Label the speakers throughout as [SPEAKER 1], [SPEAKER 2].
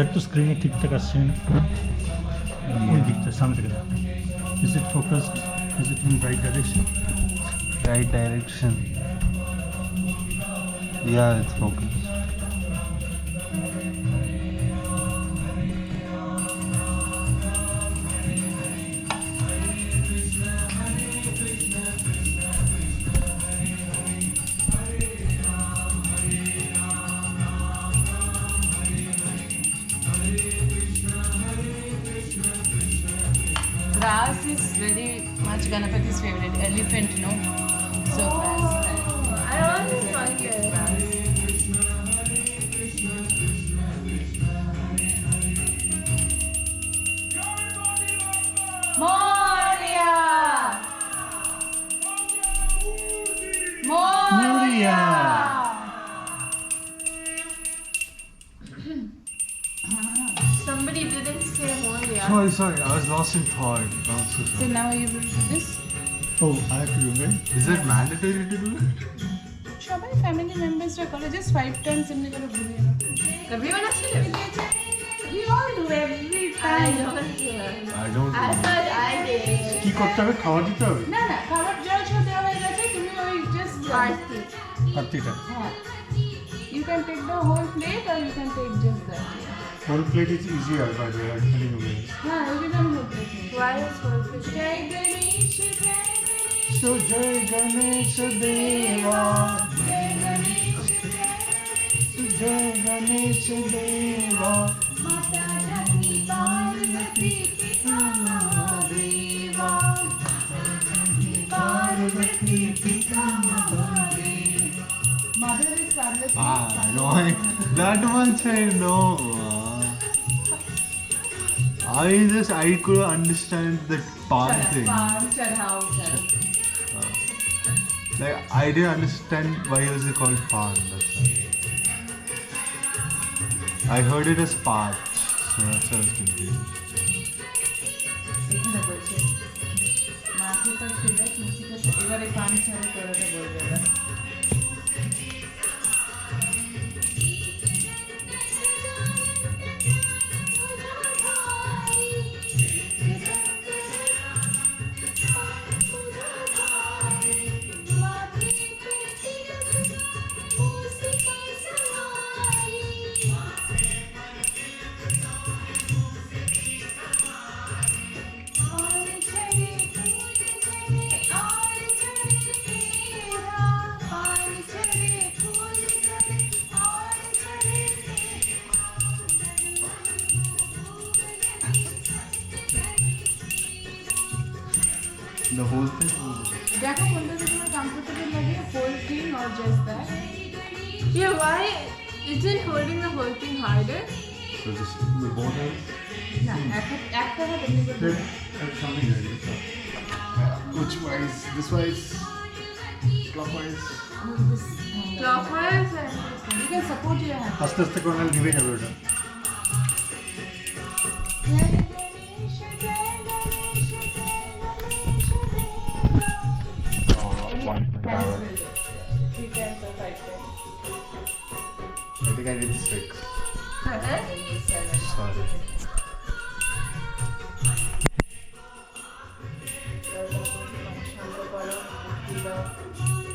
[SPEAKER 1] একটু স্ক্রিনে ঠিকঠাক আসছে না ওই দিকটা সামনে থেকে is it focused is it in right direction
[SPEAKER 2] Right direction. Yeah, it's focused.
[SPEAKER 3] Grass is very much Ganapathi's favorite. Elephant, no? So grass.
[SPEAKER 4] I always like it.
[SPEAKER 3] Moria!
[SPEAKER 1] Moria!
[SPEAKER 4] Somebody didn't say Moria.
[SPEAKER 2] Sorry, I was lost in thought. I'm so
[SPEAKER 3] So
[SPEAKER 2] sorry.
[SPEAKER 3] now you will do this.
[SPEAKER 1] Oh, I have to do it.
[SPEAKER 2] Is it mandatory to do it?
[SPEAKER 3] সবাই family মেম্বার্সরা করে just 5 Times এমনি করে ঘুরিয়ে নাও।
[SPEAKER 4] Everyone actually.
[SPEAKER 3] We all do every
[SPEAKER 4] I
[SPEAKER 3] time.
[SPEAKER 4] don't
[SPEAKER 2] I don't
[SPEAKER 4] I
[SPEAKER 2] know.
[SPEAKER 4] thought I did.
[SPEAKER 1] কি করতে হবে খাওয়া দিতে হবে
[SPEAKER 3] না না খাবার জল সব দেওয়া হয়ে গেছে তুমি ওই জাস্ট
[SPEAKER 4] Party.
[SPEAKER 1] আরতিটা
[SPEAKER 3] হ্যাঁ you can take the whole plate or you can take just that.
[SPEAKER 1] Whole plate is easier by the way telling you
[SPEAKER 3] হ্যাঁ ওই জন্য আমি বলতে
[SPEAKER 4] Why is Scorpio?
[SPEAKER 3] জয় গণেশ
[SPEAKER 1] সো জয় গণেশ দেবা জয় গণেশ দেবা
[SPEAKER 3] মাতা রানী পার্বতী পিতা মহাদেবা পার্বতী পিতা মহাদেবা Mother is Parvati.
[SPEAKER 2] No, that much I know. I could understand the pan thing.
[SPEAKER 3] Chadhao.
[SPEAKER 2] Like I didn't understand why was it called pan. That's why. I heard it as parch, so that's why I was confused.
[SPEAKER 3] এখানে বলছে মাকে তো ছেলে তুলসীকে এবারে পানি ছাড়া করাতে বলবে না
[SPEAKER 2] The whole thing.
[SPEAKER 3] দেখো কোনটা তোমার কমফোর্টেবল লাগে whole thing or just that
[SPEAKER 4] Yeah, why isn't holding the whole thing harder?
[SPEAKER 2] So just with both hands.
[SPEAKER 3] না একটা হাত এমনি করে ধরো।
[SPEAKER 1] something like this.
[SPEAKER 2] Which wise? This wise? Clockwise?
[SPEAKER 4] Clockwise and
[SPEAKER 3] You can support your hand.
[SPEAKER 1] আস্তে আস্তে করে নাহলে নিভে যাবে ওটা
[SPEAKER 2] One.
[SPEAKER 3] Three times or 5 times.
[SPEAKER 2] I think I did 6.
[SPEAKER 3] Seven.
[SPEAKER 2] Sorry.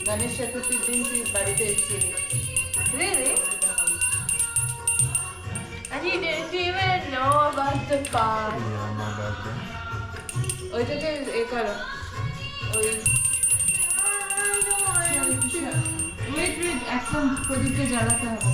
[SPEAKER 3] Ganesh চতুর্থীর দিন তুই বাড়িতে এসেছিলি
[SPEAKER 4] really? And you didn't even know about the pan.
[SPEAKER 2] Yeah, not bad then.
[SPEAKER 3] ওইটাকে এ করো ওই
[SPEAKER 4] I don't want to.
[SPEAKER 3] Wait এখন প্রদীপটা জ্বালাতে হবে